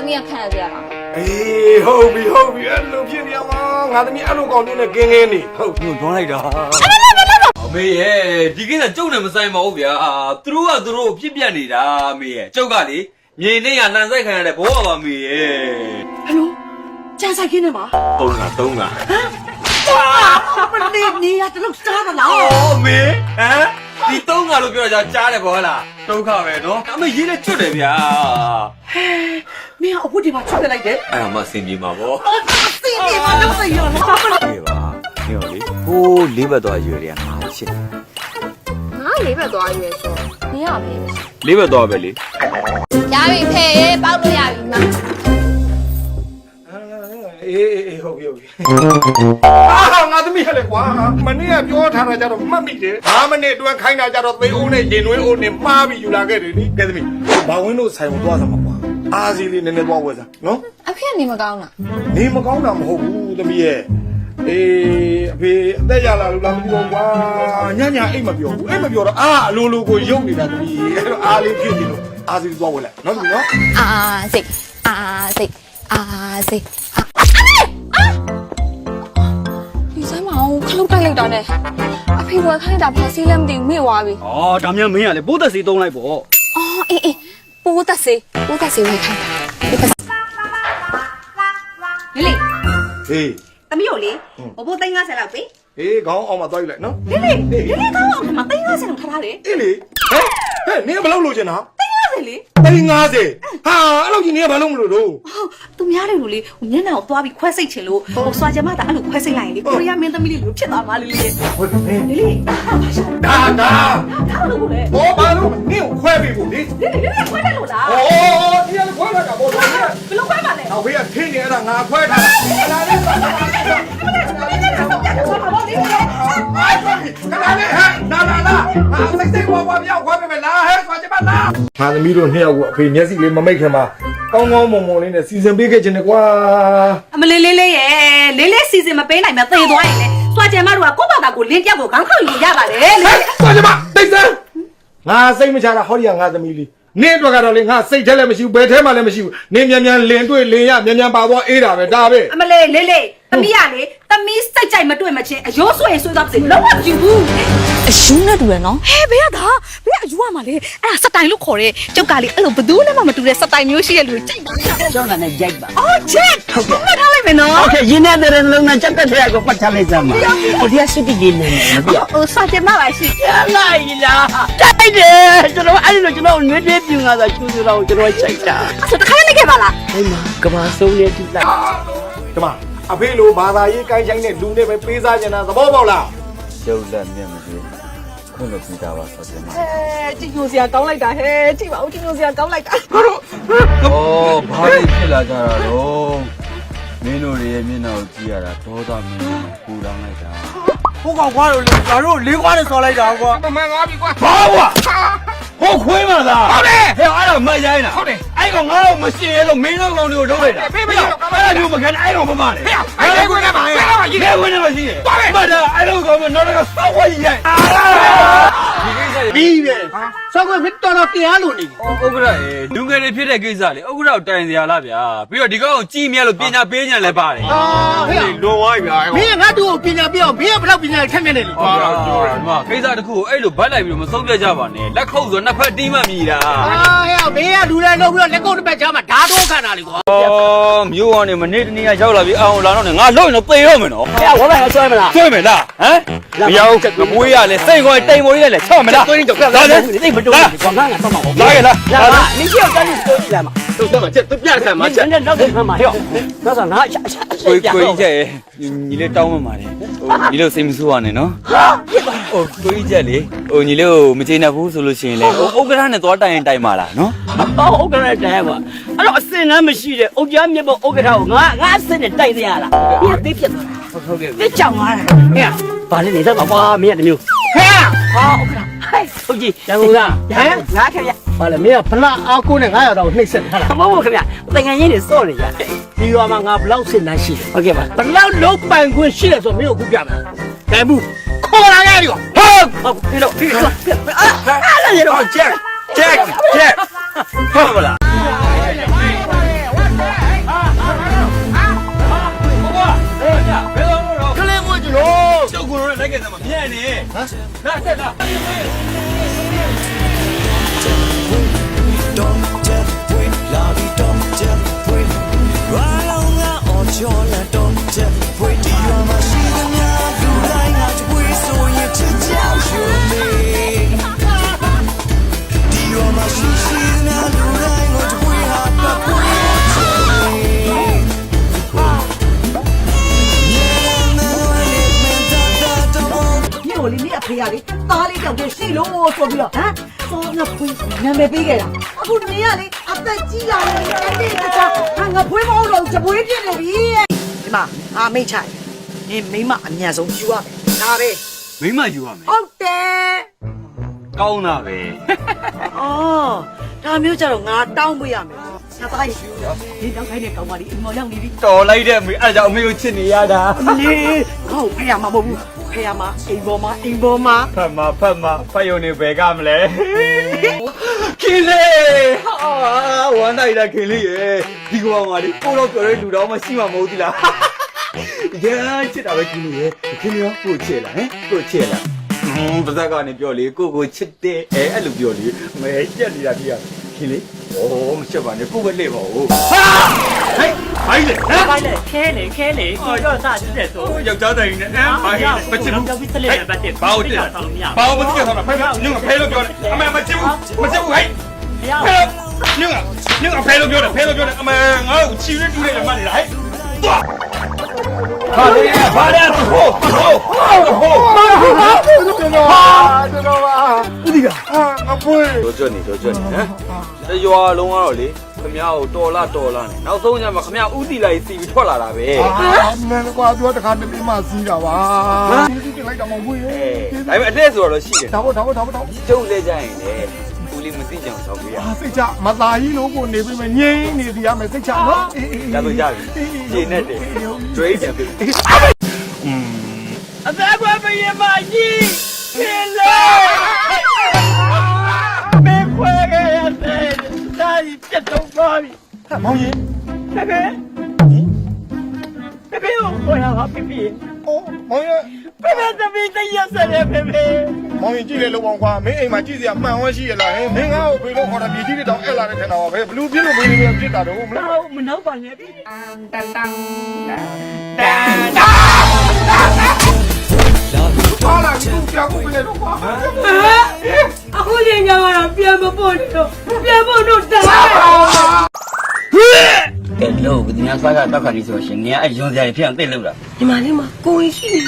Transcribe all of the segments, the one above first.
သမီးကခံရကြရမှာအေးဟုတ်ပြီအဲ့လိုဖြစ်နေမှာငါသမီးအဲ့လိုကောင်းနေကင်းနေဟုတ်ညွှန်လိုက်တာအမေရဲ့ဒီကိစ္စကျုပ်နဲ့မဆိုင်ပါဘူးဗျာသူတို့ဖြစ်ပြနေတာအမေရဲ့ကျုပ်ကလေမြေနဲ့ရလှန်ဆိုင်ခံရတဲ့ဘောပါမေရဲ့ဟယ်လိုကျန်ဆိုင်ခင်းနေမှာသုံးကဟမ်မလေးနေရတလို့စားရလားအော်မေဟမ်ဒီသုံးကလို့ပြောကြကြားတယ်ဘောလားဒုက္ခပဲနော်အမေရေးနဲ့ကျွတ်တယ်ဗျာဟဲမင်းအဝတ်ဒီမှာချွတ်လိုက်တယ်အဲ့ဒါမှအဆင်ပြေမှာပေါ့အဆင်ပြေမှာတော့စိတ်ရောလားပြေပါညော်လေဟိုးလေးဘက်သွားရွယ်တယ်ငါ့ရှစ်ငါလေးဘက်သွားရွယ်ဆိုနေရပဲလေးဘက်သွားပဲလေရပြီဖေးပေါက်လို့ရပြီနော်အေးဟုတ်ပြီငါသမီးဟဲ့လေကွာမနေ့ကပြောထားတာကြတော့မှတ်မိတယ်5မိနစ်အတွင်းခိုင်းတာကြတော့သေအိုးနဲ့ရင်သွေးအိုးနဲ့မှားပြီးယူလာခဲ့တယ်နိကဲသမီးဘာဝင်းတို့ဆိုင်ကိုသွားစမှာကွာအားစီလေးနည်းနည်းသွားဝယ်စားနော်အဖေကနေမကောင်းလားနေမကောင်းတာမဟုတ်ဘူးသမီးရဲ့အေးအဖေအသက်ရလာလို့လားမသိဘူးကွာညအိတ်မပြောဘူးအိတ်မပြောတော့အလိုလိုကိုရုပ်နေတာသမီးအဲ့တော့အားလေးဖြစ်နေလို့အားစီသွားဝယ်လိုက်နော်သမီးနော်စိတ်ဒီစမ်းမအောင်ခလုတ်တိုက်လိုက်တာနဲ့အဖေကခိုင်းတာဖက်စီးလည်းမသိဘူးမေ့သွားပြီအော်ဒါမျိုးမင်းကလေပိုးသက်စီသုံးလိုက်ပေါ့အော်အေးပိုးသက်စီဝယ်ခိုင်းတာလေးဟေးသမီးကိုလေဘိုး350လောက်ပေးဟေးခေါင်းအောင်မသွားယူလိုက်နော်လေးခေါင်းအောင်မှာ350လောက်ထားထားတယ်အေးလေဟဲ့နင်ကဘယ်လောက်လိုချင်တာ350လေ350ဟာအဲ့လိုကြီးနင်ကဘာလို့မလို့တော့သူများတယ်လို့လေမျက်နှာကိုသွားပြီးခွဲစိတ်ချင်လို့စွာကြမတာအဲ့လိုခွဲစိတ်လိုက်ရင်လေကိုရီးယားမင်းသမီးလေးလိုဖြစ်သွားမှာလေးဟုတ်တယ်လေးဒါလို့လေဘောဘာလို့နင်ကိုခွဲပေးဖို့လေခွဲတယ်လို့လားဒီကခွဲတာကဘောဘယ်လိုခွဲပါလဲဟောဖေးကထင်းနေအဲ့ဒါငါခွဲထားတာလာလေးခဏလေးနာစိတ်ဝါပြောင်းခွဲပေးမယ်လားဟဲ့ဆိုကြပါလားငါသမီးတို့နှစ်ယောက်ကိုအဖေမျက်စိလေးမမိတ်ခင်မှာကောင်းမွန်လေးနဲ့စီစဉ်ပေးခဲ့ခြင်းနဲ့ကွာအမလေးရဲ့လေးစီစဉ်မပေးနိုင်မှသေသွားရင်လေစွာကြမတို့ကကိုယ့်ဘာသာကိုလင်းပြောက်ကိုခေါင်းခေါက်ယူရပါတယ်လေစွာကြမတိတ်စမ်းငါစိတ်မချတာဟောဒီကငါသမီးလေးနင်းအတွက်ကတော့လေငါစိတ်ထဲလည်းမရှိဘူးဘယ်ထဲမှလည်းမရှိဘူးနင်းမြန်လင်တွေ့လင်ရမြန်ပါသွားအေးတာပဲဒါပဲအမလေးသမီးရလေသမီးစိတ်ကြိုက်မတွေ့မချင်းအယိုးဆွေဆွေသွားစေလုံးဝမကြည့်ဘူးအယူနဲ့တူရနော်ဟဲ့ဘေးကအယူရမှာလေအဲ့ဒါစတိုင်လို့ခေါ်တယ်ကျုပ်ကလေအဲ့လိုဘသူနဲ့မှမတူတဲ့စတိုင်မျိုးရှိရလို့ကြိုက်တာကျောင်းကနေရိုက်ပါအော်ချက်ဟုတ်ကဲ့မှတ်ထားလိုက်မယ်နော်โอเคရင်းနေတဲ့လုံးနဲ့ချက်တဲ့ကိုပတ်ထားလိုက်စမ်းပါဟိုဒီကစစ်တီနေနေမပြောဟိုစကြမပါရှိလာလားတိုက်တယ်ကျွန်တော်အဲ့လိုကျွန်တော်နွေးပြပြငါသာကျူးတော့ကျွန်တော်ချိန်တာဆိုတခါနေခဲ့ပါလားဟိမကဘာဆုံးနေတိလိုက်ဒီမှာအဖေလိုဘာသာရေးကိုင်းချိုင်းနဲ့လူနဲ့ပဲပေးစားနေတာသဘောပေါက်လားကျုပ်လက်မြတ်မကြည့်ခွင့်လို့ပြီးတာပါဆိုတယ်မကြည့်ညိုစရာကောင်းလိုက်တာဟဲ့ကြည့်ပါဦးကြည့်ညိုစရာကောင်းလိုက်တာဘာလို့ဘာလို့ဖြစ်လာကြတာတော့မင်းတို့ရဲ့မျက်နှာကိုကြည့်ရတာဒေါသမင်းပူလောင်လိုက်တာဟုတ်ကောင်ကွာတို့ငါတို့လေးခွားနဲ့ဆော်လိုက်တာကွာမှန်ငါပြီကွာဘာကွာဟိုခွေးမလားဟုတ်တယ်ဟဲ့အဲ့တော့မရိုင်းတာဟုတ်တယ်အဲ့ကောင်ငါတို့မရှင်းရလို့မင်းတို့ကောင်တွေကိုထုတ်လိုက်တာဖေးအဲ့ဒါမျိုးမခံအဲ့ကောင်မမလေအဲ့ခွေးနဲ့ပါဟဲ့ဒီခွေးနဲ့မရှိရဲ့ဘာလဲအဲ့လိုကောင်ကတော့တော့စောက်ဝကြီးရိုက်ဒီကိစ္စပြီးပဲစောက်ဝကြီးတော်တရားလို့နေဥက္ကဋ္ဌရေလူငယ်တွေဖြစ်တဲ့ကိစ္စလေဥက္ကဋ္ဌကိုတိုင်စရာလားဗျာပြီးတော့ဒီကောင်ကိုကြည်မြတ်လို့ပညာပေးညာလည်းပါတယ်ဟဲ့လွန်သွားပြီဗျာမင်းကငါတို့ကိုပညာပေးအောင်မင်းကဘယ်လောက်ပညာထက်မြက်နေလဲဟုတ်ပါတော့ဒီမှာကိစ္စတစ်ခုကိုအဲ့လိုဗတ်လိုက်ပြီးတော့မဆုံးဖြတ်ကြပါနဲ့လက်ခုပ်ဆိုနှစ်ဖက်တီးမှမြည်တာဟဲ့မင်းကလူလဲလုပ်ပြီးတော့လက်ကုပ်တစ်ပတ်ချာမှာဓာတ်တော့ခံတာလေကွာမျိုးကနေမနေ့တနေ့ကရောက်လာပြီးအောင်လာတော့ငါလှုပ်ရင်တော့သေတော့မယ်နော်ဟဲ့ဝါလိုက်ဆွဲမလားဆွဲမယ်လားဟမ်မရောက်ငမွေးရလဲစိတ်ခေါ်တိမ်မိုးလေးလည်းချော့မလားသွင်းတော့လာလေတိတ်မတိုးဘူးကွာငါတော့မှာလာရလားလာနင်းရှိအောင်တိုင်းတိုးကြည့်လာမှာတော့တော့ချက်သူပြခံမှာချက်နဲ့နောက်ခံမှာဟဲ့တော့ဆိုငါကိုကြီးချက်ညီလေးတောင်းမှမှာတယ်ညီလေးစိတ်မဆိုးရနဲ့နော်ဟိုကိုကြီးချက်လေဟိုညီလေးကိုမကျေနပ်ဘူးဆိုလို့ရှိရင်လေဥက္ကဋ္ဌနဲ့သွားတိုင်တိုင်ပါလားနော်ဥက္ကဋ္ဌတိုင်ပါအဲ့တော့အစင်နှမ်းမရှိတဲ့ဥက္ကဋ္ဌမြတ်ဘဥက္ကဋ္ဌကိုငါအစင်နဲ့တိုင်ရလားဒီကသိဖြစ်သွားဟုတ်ကဲ့သိကြောင်သွားတာဟဲ့ဘာလဲနေတော့ကွာမင်းကတမျိုးဟဲ့ဟာဥက္ကဋ္ဌဟဲ့ဟုတ်ကြီးရန်ကုန်သားဟမ်ငါခင်ဗျဘာလဲမင်းကဖလားအားကိုးနဲ့900တောင်နှိမ့်ဆက်ထားတာမဟုတ်ဘူးခင်ဗျတန်ငယ်ရင်းနေစော့နေကြဒီရွာမှာငါဘလောက်စင်နှမ်းရှိတယ်ဟုတ်ကဲ့ပါဘလောက်လုံးပိုင်ခွင့်ရှိတယ်ဆိုမင်းကိုခုပြမယ်ကဲဘူးခေါ်လာခဲ့ပြီဟုတ်ဒီလိုအားလည်းရတော့ချက်ဟုတ်ပါလား လာတက်လာ မြို့လေးနေအဖေရလေသားလေးတောင်တည်းရှိလို့ဆိုပြီးတော့ဟမ်စောငါဖွေးနာမည်ပေးခဲ့တာအခုနေရလေအသက်ကြီးလာတယ်အဲ့ဒီတခြားငါဖွေးမဟုတ်တော့ဂျပွေးဖြစ်နေပြီဒီမှာအာမိတ်ချိုင်နေမိမအမြန်ဆုံးယူရမယ်ဒါပဲ မိမယူရမယ် ဟုတ်တယ် ကောင်းတာပဲ အော်ဒါမျိုးကြတော့ငါတောင်းပေးရမယ်ငါသားရေဒီတောင်းခိုင်းတဲ့ကောင်မလေးအိမ်မော်ရောက်နေပြီ တော်လိုက်တဲ့အမေအဲ့ဒါကြောင့်အမေကိုချစ်နေရတာ လေဟုတ်ဖေးရမှာမဟုတ်ဘူးဖေးရမှာအိမ်ပေါ်မှာဖတ်မှာဖတ်ရုံနေဘယ်ကမလဲခင်လေဟာဝမ်းနိုင်တာခင်လေးရေဒီကောင်ကလေကိုတော့ပြောတဲ့လူတော်မှရှိမှာမဟုတ်သလားရဲချစ်တာပဲခင်လေးရေခင်လေးရောကိုချစ်လားဟမ်ကိုချစ်လားပါဇက်ကနေပြောလေကိုချစ်တဲ့အဲ့လိုပြောလေမဲကြက်နေတာပြရခင်လေးโอ้မချစ်ပါနဲ့ကိုပဲလှည့်ပါဦးဟာဟဲ့ဘိုင်းလေဟမ် ဘိုင်းလေခဲလေကိုတော့စကြည့်တယ်ဆို ယောက်ျားတိုင်နဲ့ဘိုင်းမချစ်ဘူး တော့ပြီးစလေပဲတက် ဘာလို့တက်ဘာလို့မချစ်ဆောင်တာဖဲဖဲလို့ပြောတယ်အမေမချစ်ဘူးဟဲ့ဖဲညငါဖဲလို့ပြောတယ်အမေငါ့ကိုချီရတူးနေမှနေတာဟဲ့သွားဘာလဲဟိုကျွန်တော်ပါဦးဒီကငါဖွေး တော့ကြွနေဟမ်တရွာလုံးကတော့လေခမ ကိုတော်လာနဲ့နောက်ဆုံးညမှာခမဥတီလိုက်စီပြီးထွက်လာတာပဲ မင်းကွာပြောတခါတည်းမှစီးတာပါဒီတင်လိုက်တော့မဝေး ဒါပေမဲ့အတဲ့ဆိုတော့ရှိတယ် ဒါပေါ့ ကျုပ်လဲကြရင်လေဦးလေးမသိကြအောင်ဆောင်ပေးရ စိတ်ချမသားကြီးလို့ကိုနေပြီးမငြိမ်းနေစီရမယ်စိတ်ချနော် ဒါဆိုကြပြီရှင်းနဲ့တယ်ကျွေးတယ်ပြီ အသက်ကွယ်မရမကြီးရှင်လေမင်းခွဲခဲ့ရတဲ့ဒါကြီးပြတ်တော့ပါပြီ မောင်ရင် ဖေဖေကိုခေါ်ရပါဖေဖေ အိုးမောင်ရင် ဖေဖေသမီးတရဆက်လေဖေဖေ မောင်ရင်ကြည့်လေလို့ပေါင်းကွာမင်းအိမ်မှာကြည့်စရာမှန်ဝဲရှိရလားဟင်မင်းငါ့ကိုဖေလို့ခေါ်တာပြည်ကြီးတွေတောင်အဲ့လာတဲ့ထင်တာပါပဲဘလူးပြင်းလို့မင်းတွေပြစ်တာတော့မလား ဟုတ်မနောက်ပါနဲ့ပြီတန်တန် ဟာလာဒီကိုကြောက်ကိုလေတော့ကွာ အခုချိန်ကျတော့ပြန်မဖို့တော့ပြန်ဖို့တော့တာ ကဲလို့ဒီညစားကတော့ခါနေဆိုရှင်နေအဲ့ရုံစရာဖြစ်အောင်သိလို့လား ဒီမှာလေးမှာကိုဝင်ရှိနေ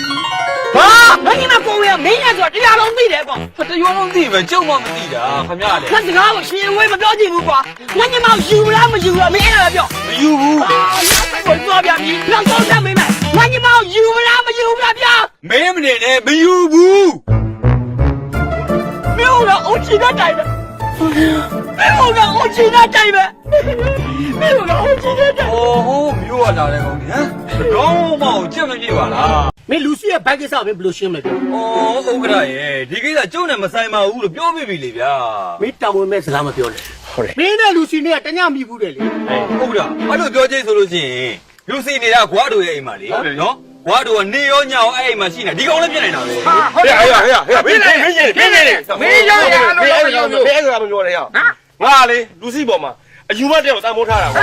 ဟာမင်းကကိုဝင်မင်းရဆိုတရားလုံးသိတယ်ကွာ တရွာလုံးသိပဲကျုပ်မှမသိတာခမရလေ ခက်စကားကိုရှင်ဝေးမပြောကြည့်ဘူးကွာငါညမယူလားမယူလားမင်းအဲ့ဒါပြော မယူဘူး ကိုသွားပြပြီနောက်ဆုံးတက်မင်းမငါညမယူလားမယူလားဗျာ မင်းမနေနဲ့မယူဘူး 没有人我记得带的，没有人我记得带的，没有人我记得带。 ဟိုမျိုးရလာတဲ့ကောင်ကြီးဟမ်တော့မအောင်ကြက်မပြေပါလား 没露西的白给啥没不露西没的， ဩဥက္ကရာရဲ့ဒီကိစ္စကျုပ်နဲ့မဆိုင်ပါဘူးလို့ပြောပြပြီလေဗျာ 没当我没是他们表的。没那露西呢，真让迷糊的嘞。 ဥက္ကရာအဲ့လိုပြောချင်းဆိုလို့ရှိရင်လူစီနေတာကွာတို့ရဲ့အိမ်မှာလေနော်ကွာတို့ကနေရောညောင်းအဲ့အိမ်မှာရှိနေဒီကောင်လည်းပြနေတာပဲ ဟဲ့မင်းရရလို့ဘယ်ကမပြောလဲဟငါလေလူစီပေါ်မှာအယူမတက်တော့တန်မိုးထားတာကွာ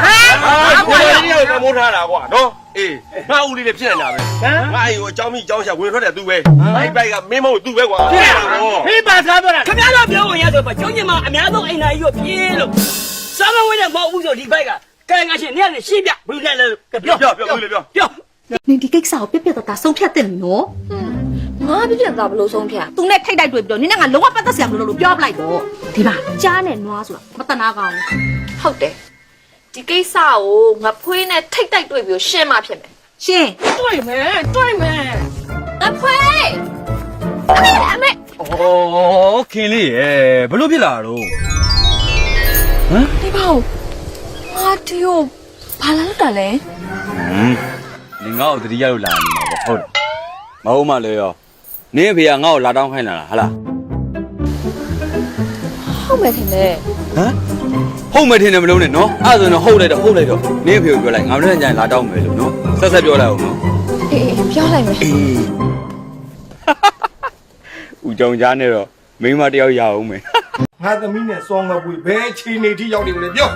ကွာဒီတော့တန်မိုးထားတာကွာနော်အေးငါဦးလေးလည်းဖြစ်နေတာပဲငါအိမ်ကိုအကြောင်းမိအကြောင်းရှာဝင်ထွက်တယ်သူပဲအဲ့ဘက်ကမင်းမဟုတ်သူပဲကွာ 没把啥做了，他们家表我也说吧，就你妈，俺们都挨那一个皮了。上个月我五十礼拜个，该俺些年的西边不来了，个表表。 နင်ဒီကိစ္စကိုပြက်ပြက်တော့တာဆုံးဖြတ်တယ်နော် ငါပြပြတာဘလို့ဆုံးဖြတ် သူနဲ့ထိတ်တိုက်တွေ့ပြီးတော့နင်ကငါလုံးဝပတ်သက်ဆရာမလို့ပြောပလိုက်တော့ဒီပါကြားနဲ့နွားဆိုတာမတနာကောင်း ဟုတ်တယ်ဒီကိစ္စကိုငါဖွေးနဲ့ထိတ်တိုက်တွေ့ပြီးရှင်းမှဖြစ်မယ် ရှင်း 对没？ ငါဖွေးအမေ ဩခင်လေးရဲ့ဘလို့ဖြစ်လာတော့ ဒီပေါ့ငါဒီကိုဘာလာလောက်တာလဲ ဒီငါ့ကိုတတိယလို့လာနေမှာပေါ့ဟုတ်တယ်မဟုတ်မှလေရောနင်းအဖေကငါ့ကိုလာတောင်းခိုင်းလာတာဟာလား ဟုတ်မယ်ထင်တယ် ဟမ်ဟုတ်မယ်ထင်တယ်မလုံးနဲ့နော်အဲ့ဒါဆိုရင်ဟုတ်လိုက်တော့နင်းအဖေကိုပြောလိုက်ငါမနေ့ကလာတောင်းမယ်လို့နော်ဆက်ပြောလိုက်အောင်နော် အေးပြောလိုက်မယ် အေး ဦးကြောင်ကြားနဲ့တော့မိန်းမတယောက်ရအောင်မယ် ငါသမီးနဲ့စောငပွေဘယ်ချိန်နေထိရောက်နေလဲပြော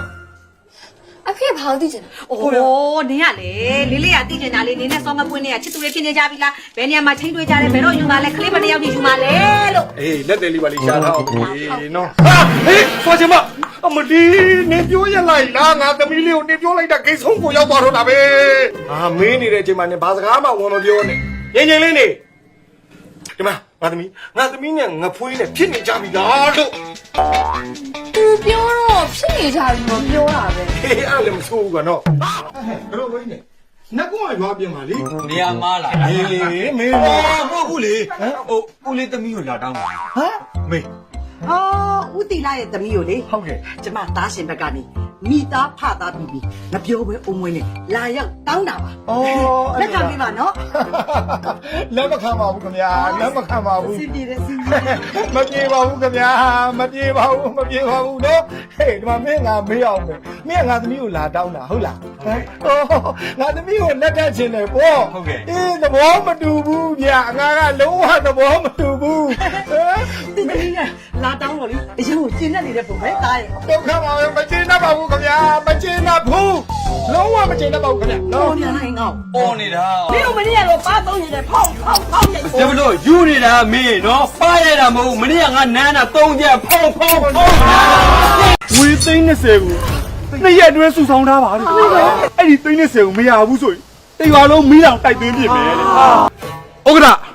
အဖေဘာလို့သိချင်လဲ အိုးနင်ကလေလေးလေးကတိကျင်တာလေးနင်းနဲ့စောင်းမပွင့်နဲ့ချစ်သူလေးဖြစ်နေကြပြီလားဘယ်နေရာမှာချင်းတွေ့ကြတယ်ဘယ်တော့ယူမှာလဲခလေးမတယောက်ကြီးယူမှာလဲလို့ အေးလက်တယ်လေးပါလေးရှာထားအောင်နော်ဟာဟေးဆိုချင်မအမဒီနေပြောရလိုက်လားငါသမီးလေးကိုနေပြောလိုက်တာဂိတ်ဆုံးကိုရောက်သွားတော့တာပဲဟာမင်းနေတဲ့အချိန်မှာနေဘာစကားမှဝင်မပြောနဲ့ငိမ့်ငိမ့်လေးနေဒီမှာငါသမီးနဲ့ငါဖွေးနဲ့ဖြစ်နေကြပြီလားလို့ သူပြောတော့ဖြစ်နေကြပြီလို့ပြောတာပဲ ဟေးအဲ့လည်းမဆိုးဘူးကနော်ဘယ်လိုပဲနေနှက်ကရွာပြင်ပါလေ နေရာမားလာ ဟေးမင်း မဟုတ်ဘူးလေဟိုဦးလေးသမီးကိုလာတောင်းပါ ဟမ်မေး ဦးတီလာရဲ့သမီးကိုလေ ဟုတ်ကဲ့ ကျမသားရှင်ဘက်ကနေမိသားဖသားပြီးပြီငပြောပဲအုံမွေးနဲ့လာရောက်တောင်းတာပါလက်ခံပေးပါနော် လက်မခံပါဘူးခင်ဗျာလက်မခံပါဘူး စီပြေတယ်စီပြေတယ် မပြေပါဘူးခင်ဗျာမပြေပါဘူးနော်ဟေးဒီမှာမင်းငါမေးအောင်မယ်မင်းငါသမီးကိုလာတောင်းတာဟုတ်လားဟမ်ငါသမီးကိုလက်ထပ်ခြင်းလေပေါ့အေးသဘောမတူဘူးဗျာငါကလုံးဝသဘောမတူဘူး ဒီသမီးကလာတောင်းတော့လေအရင်ကကျင်းနေတဲ့ပုံပဲသားရဲ့ ဒုက္ခပါပဲမကျေနပ်ပါဘူးခင်ဗျာမကျေနပ်ဘူးလုံးဝမကျေနပ်ပါဘူးခင်ဗျာ တော့ပြန်လိုက်ငေါ့ အော်နေတာ မင်းတို့မနေ့ကတော့ပါသုံးနေတယ်ဖောက်နေ ဒါမလို့ယူနေတာမင်းနော်ပါရတာမဟုတ်မနေ့ကငါနန်းတာ3ချက်ဖုံဝီသိန်း20ကိုနှစ်ရက်အတွင်းစုဆောင်ထားပါလို့အဲ့ဒီသိန်း20ကိုမရဘူးဆိုရင်တရွာလုံးမီးတောင်တိုက်သွင်းပြစ်မယ်တဲ့ဥက္ကဋ္ဌ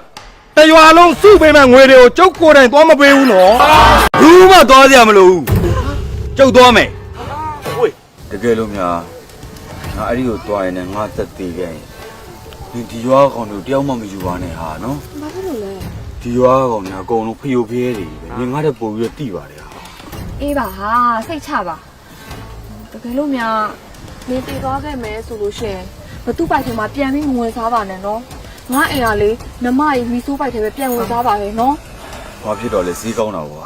တရွာလုံးစုပေးမဲ့ငွေတွေကိုကျုပ်ကိုယ်တိုင်သွားမပေးဘူးနော် ဘူးမသွားကြမလို့ကျုပ်သွားမယ်တကယ်လို့များငါအဲ့ဒီကိုသွားရင်လည်းငါသက်သေးခဲ့ရင်ဒီရွာကောင်တို့တယောက်မှမယူပါနဲ့ဟာနော် ဘာဖြစ်လို့လဲ ဒီရွာကောင်များအကုန်လုံးဖျို့ဖျဲတွေပဲငါတဲ့ပုံပြီးတော့တိပါတယ်ဟာ အေးပါဟာစိတ်ချပါတကယ်လို့များနေတည်သွားခဲ့မယ်ဆိုလို့ရှိရင်ဘသူ့ပိုက်ထဲမှာပြန်ပြီးမဝင်စားပါနဲ့နော်ငါအိမ်ကလေနမကြီးမီဆိုးပိုက်ထဲပဲပြန်ဝင်စားပါလေနော် ဘာဖြစ်တော့လဲဈေးကောင်းတာကွာ